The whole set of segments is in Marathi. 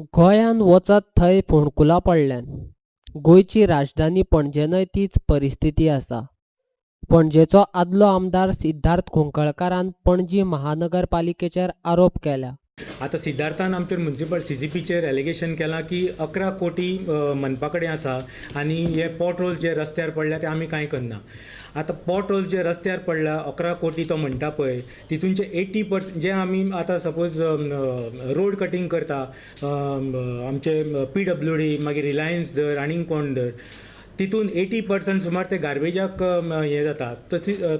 गोंयान वचत थंय फोंडकुलां पडल्यान. गोंयची राजधानी पणजेनय तीच परिस्थिती आसा. पणजेचो आदलो आमदार सिद्धार्थ कुंकळकारान पणजी महानगरपालिकेचेर आरोप केल्या. आता सिद्धार्थान आमचे म्युनिसिपल CCPचेर एलिगेशन केलां की 11 कोटी मनपा कडेन आसा आनी हे पॉट होल्स जे रस्त्यार पडल्या ते आमी कांय करना. आतां पॉट होल्स जे रस्त्यार पडल्या 11 कोटी तो म्हणटा पळय तितूनचे 80% जे आमी आतां सपोज रोड कटींग करता आमचे PWD मागीर रिलायन्स धर आनीक कोण धर तितून 80% सुमार ते गार्बेजाक हे जाता.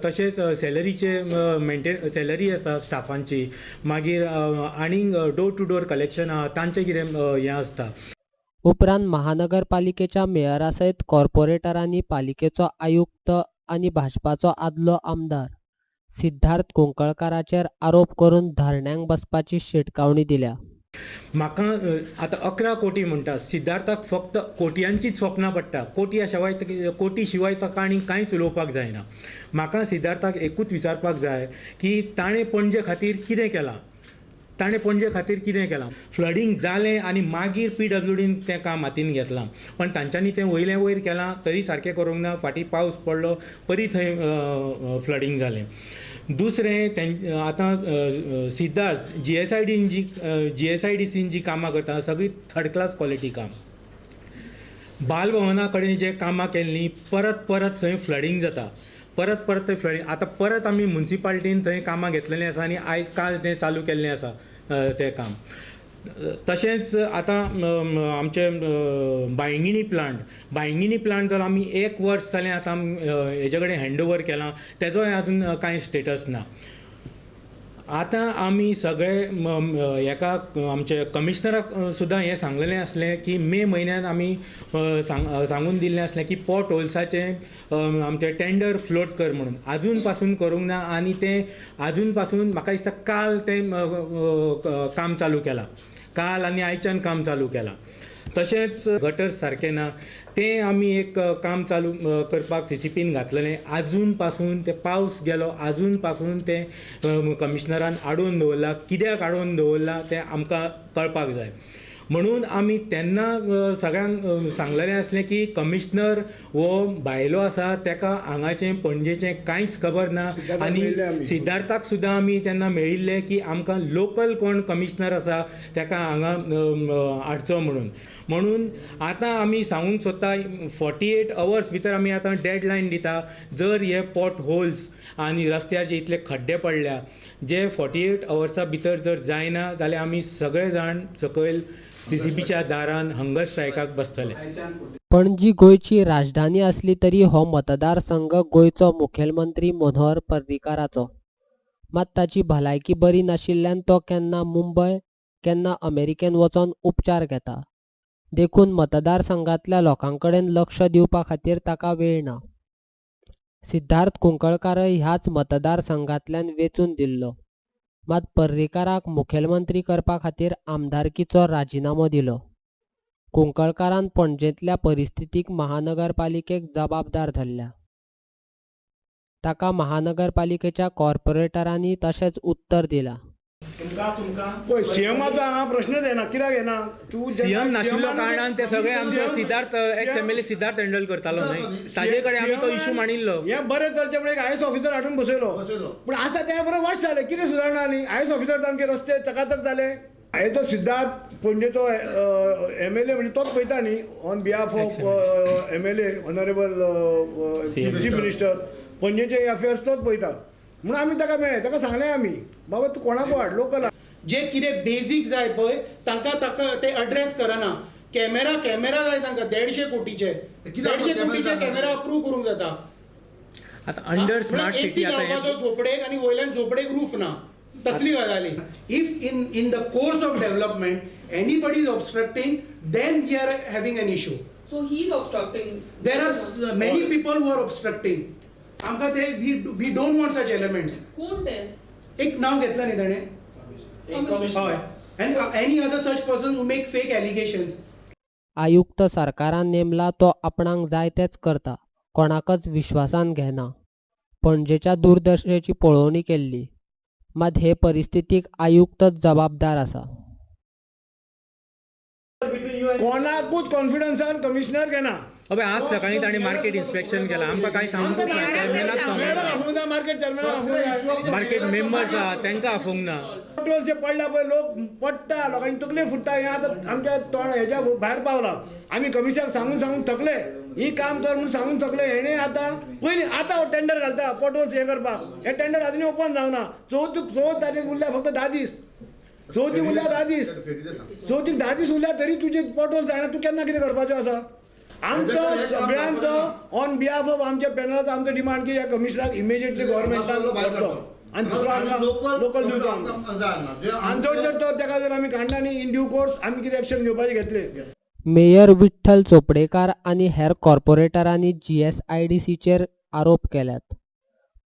तशेंच सॅलरीचे सॅलरी आसा स्टाफांची मागीर आनीक डोर टू डोर कलेक्शन आहा तांचें कितें हें आसता. उपरांत महानगरपालिकेच्या मेयरा सयत कॉर्पोरेटरांनी पालिकेचो आयुक्त आनी भाजपाचो आदलो आमदार सिद्धार्थ कुंकळकाराचेर आरोप करून धरण्यांक बसपाची शिटकावणी दिल्या. म्हाका आतां 11 कोटी म्हणटा सिद्धार्थाक फक्त कोटयांचीच स्वप्नां पडटा. कोटी शिवाय ताका आनी कांयच उलोवपाक जायना. म्हाका सिद्धार्थाक एकूच विचारपाक जाय की ताणें पणजे खातीर कितें केलां. फ्लडींग जालें आनी मागीर PWDन तें काम हातीन घेतलां पण तांच्यांनी तें वयलें वयर केलां तरी सारकें करूंक ना. फाटीं पावस पडलो परी थंय फ्लडींग जालें. दुसरें आतां सिद्धार्थ GSIDCन जी कामां करता सगळीं थर्ड क्लास क्वॉलिटी काम. बालभवना कडेन जे कामां केल्लीं परत थंय फ्लडींग जाता. परत थंय फ्लडींग आतां परत आमी म्युनिसिपालिटीन थंय कामां घेतलेलीं आसा आनी आयज काल तें चालू केल्लें आसा तें काम. तशेंच आतां आमचे बायंगिणी प्लांट जर आमी 1 वर्स जालें आतां हेजे कडेन हँडओवर केलां तेजोय आजून कांय स्टेटस ना. आतां आमी सगळे हेका आमचे कमिशनराक सुद्दां हें सांगलेलें आसलें की मे म्हयन्यान आमी सांगून दिल्लें आसलें की पॉट होल्साचें आमचें टेंडर फ्लोट कर म्हणून. आजून पासून करूंक ना आनी तें आजून पासून म्हाका दिसता काल तें काम चालू केलां. काल आनी आयच्यान काम चालू केलां. तशेंच गटर्स सारके ना तें आमी एक काम चालू करपाक CCPन घातलेलें. आजून पासून ते पावस गेलो आजून पासून तें कमिशनरान आडोवन दवरला. कित्याक आडोवन दवरला तें आमकां कळपाक जाय. म्हणून आमी तेन्ना सगळ्यांक सांगलेलें आसलें की कमिशनर हो भायलो आसा तेका हांगाचें पणजेचें कांयच खबर ना आनी सिद्धार्थाक सुद्दां आमी तेन्ना मेळिल्ले की आमकां लोकल कोण कमिशनर आसा तेका हांगा हाडचो म्हणून आतां आमी सांगूंक सोदता 48 hours भितर आमी आतां डेडलायन दिता. जर हे पॉट होल्स आनी रस्त्यार जे इतले खड्डे पडल्या जे 48 hours भितर जर जायना जाल्यार आमी सगळे जाण सकयल CCPच्या दारान हंगर स्ट्रायकाक बसतले. पणजी गोंयची राजधानी असली तरी हो मतदारसंघ गोंयचो मुखेलमंत्री मनोहर पर्रीकाराचो. मात ताची भलायकी बरी नाशिल्ल्यान तो केन्ना मुंबय केन्ना अमेरिकेन वचोन उपचार घेता. देखून मतदारसंघातल्या लोकांकडेन लक्ष दिवपा खातीर ताका वेळ ना. सिद्धार्थ कुंकळकारय ह्याच मतदारसंघांतल्यान वेंचून दिल्लो. मात पर्रीकाराक मुखेलमंत्री करपा खातीर आमदारकीचो राजिनामो दिलो. कुंकळकारान पणजेंतल्या परिस्थितीक महानगरपालिकेक जबाबदार धरल्या. ताका महानगरपालिकेच्या कॉर्पोरेटरांनी तशेंच उत्तर दिलां. सीएमाचो हांगा प्रश्नच येना. कित्याक येना? CM नाशिल्लो कारणान ते सगळे आमचे Siddharth x MLA Siddharth handle करतालो न्हय. ताजे कडेन आमी तो इशू मांडिल्लो. हें बरें चलचें म्हणून एक IAS ऑफिसर हाडून बसयलो. पूण आसा त्या बरोबर वर्स जालें कितें सुदारणा आनी IAS ऑफिसर तांचे रस्ते चकाचक जाले. हेचो सिद्धार्थ पणजेचो MLA म्हणजे तोच पळयता न्ही on behalf of MLA honourable chief minister पणजेचे अफेअर्स तोच पळयता. म्हणून आमी ताका मेळ्ळे. ताका सांगलें आमी बाबा तूं कोणाक वाड लोकल जे कितें बेजीक जाय पळय ताका ते अड्रेस करना. कॅमेरा जाय तांकां 150 कोटीचे कॅमेरा अप्रूव करूंक जाता. आतां अंडर स्मार्ट सिटी आतां झोपडेक आनी वयल्यान झोपडेक रूफ ना तसली गजाली. If in the course of development anybody is obstructing then we are having an issue. So he is obstructing. There are many people who are obstructing. आमकां ते we don't want such elements. कोण ते? एक नाव घेतलं न्ही ताणें. हय. And any other such person who make fake allegations. आयुक्त सरकारान नेमला तो आपणाक जाय तेच करता. कोणाकच विश्वासान घेना. पणजेच्या दूरदर्शेची पळोवणी केल्ली. मात हे परिस्थितीक आयुक्तच जबाबदार आसा. कोणाकूच कॉन्फिडन्सान कमिशनर घेना. अबे आज सकाळी ताणी मार्केट इन्स्पेक्शन केला आमकां काय सांगूंक ना चॅरमॅनाक चॅरमॅनाक सांगूंक आफोंक ना, मार्केट चॅरमॅनाक आफोंक जाय. मार्केट मेंबर्स आहा तांकां आफोंक ना. पेट्रोल जे पडला पळय लोक पडटा, लोकांनी तकली फुटता, हें आतां आमच्या तोंड हेच्या भायर पावला. आमी कमिशनराक सांगून थकले, ही काम कर म्हणून सांगून थकले. हेणे आतां पयलीं आतां टेंडर घालता पोर्टल्स हें करपाक. हे टेंडर आजुनी ओपन जावना. चवथ तारीख उरल्या फक्त 10 दीस. चवथीक उरल्या 10 दीस. चवथीक 10 दीस उरल्या तरी तुजे पोर्टल जायना. तूं केन्ना कितें करपाचें आसा? आमचो सगळ्यांचो ऑन बिहाफ ऑफ आमच्या पॅनलाचो आमचो डिमांड की ह्या कमिशनराक इमिजिएटली गव्हर्मेंटान करचो आनी दुसरो आमकां लोकल दिवचो आमकां. आनी जर तो ताका जर आमी काडना न्ही इन ड्यू कोर्स आमी कितें एक्शन घेवपाची घेतली. मेयर विठ्ठल चोपडेकार आणि हेर कॉर्पोरेटरांनी GSIDCचेर आरोप केल्यात.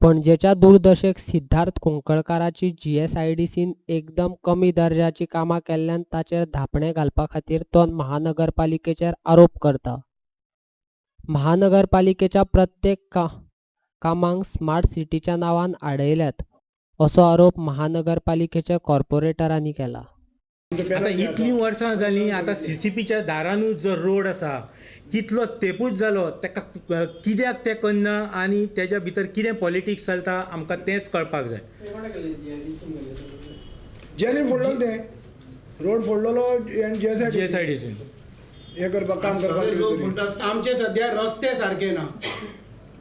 पणजेच्या दूरदर्शक सिद्धार्थ कुंकळकाराची GSIDCन एकदम कमी दर्जाची कामां केल्ल्यान ताचेर धापणे घालपा खातीर तो महानगरपालिकेचेर आरोप करता. महानगरपालिकेच्या प्रत्येक कामांक स्मार्ट सिटीच्या नांवान आडयल्यात असो आरोप महानगरपालिकेच्या कॉर्पोरेटरांनी केला. आतां इतलीं वर्सां जालीं आतां CCPच्या दारानूच जो रोड आसा कितलो तेंपूच जालो ताका कित्याक तें करना आनी तेज्या भितर कितें पॉलिटिक्स चलता आमकां तेंच कळपाक जाय. जेसी फोडलो तें रोड फोडलेलो GSIDC हे करपाक काम करपाक. आमचे सध्या रस्ते सारखे ना,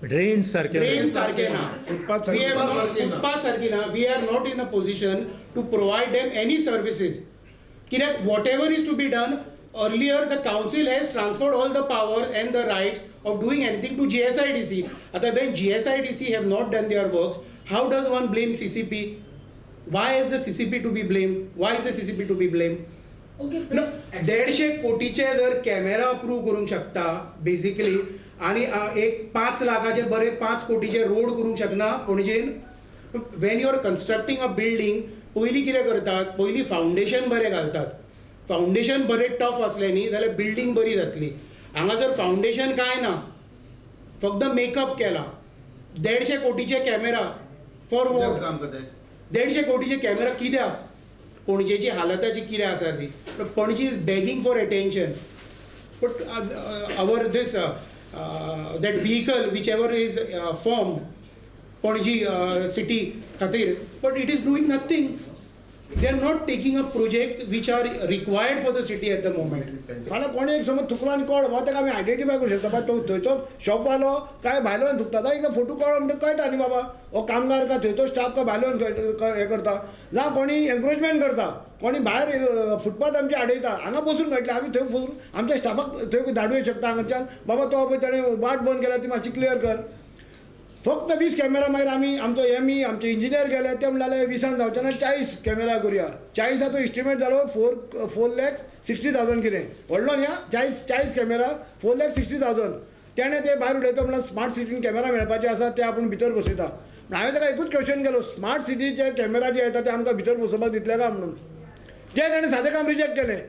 ड्रेन्स सारके सारखे ना, फुटपाथ सारखे ना. We are not in a position to provide them any services. कित्याक whatever is to be done earlier the council has transferred all the power and the rights of doing anything to GSIDC. When GSIDC have not done their works, how does one blame CCP? Why is the CCP to be blamed? Why is the CCP to be blamed? Okay, 150 कोटीचे जर कॅमेरा अप्रूव्ह करूंक शकता बेसिकली आणि एक 5 लाखाचे बरे 5 कोटीचे रोड करूंक शकना पणजेन. When you are constructing a building पयलीं कितें करतात, पयलीं फावंडेशन बरें घालतात. फावंडेशन बरें टफ असलें न्ही जाल्यार बिल्डींग बरी जातली. हांगासर फावंडेशन कांय ना, फक्त मेकअप केला. 150 कोटीचे कॅमेरा फॉर वॉट? 150 कोटीचे कॅमेरा कित्याक? पणजेची हालताची कितें आसा ती. Panaji is begging for attention. But our these that vehicle whichever is formed Panaji city खातीर, but it is doing nothing. They are not taking up projects which are required for the city at the moment. फाल्यां कोणी एक समज थुकलो आनी कळ्ळो ताका आमी आयडेंटिफाय करूं शकता. तो थंयचो शॉपवालो काय भायल्यान थुकता ताका फोटो कळ्ळो म्हणजे कळटा न्ही बाबा हो कामगार का थंयचो स्टाफ का भायल्यान हें करता. जावं कोणी एन्क्रोचमेंट करता, कोणी भायर फुटपाथ आमचे आडयता. हांगा बसून घडले आमी थंय बसून आमच्या स्टाफाक थंय धाडूंक शकता हांगाच्यान बाबा तो पळय ताणें वाट बंद केल्या ती मातशी क्लियर कर. फक्त 20 कॅमेरा मागीर आमी आमचो आमचे इंजिनियर गेले ते म्हणले 20 जावचे ना 40 कॅमेरा करुया. 40 इस्टिमेट जालो 4,60,000 कितें व्हडलो न्ही. 40 कॅमेरा 4,60,000. तेणें ते भायर उडयता म्हणल्यार स्मार्ट सिटीन कॅमेरा मेळपाचे आसा ते आपूण भितर बसयता. हांवें ताका एकूच क्वेश्चन केलो, स्मार्ट सिटीचे कॅमेरा जे येता ते आमकां भितर बसोवपाक दितले काय म्हणून. जे ताणें सादें काम रिजेक्ट केलें.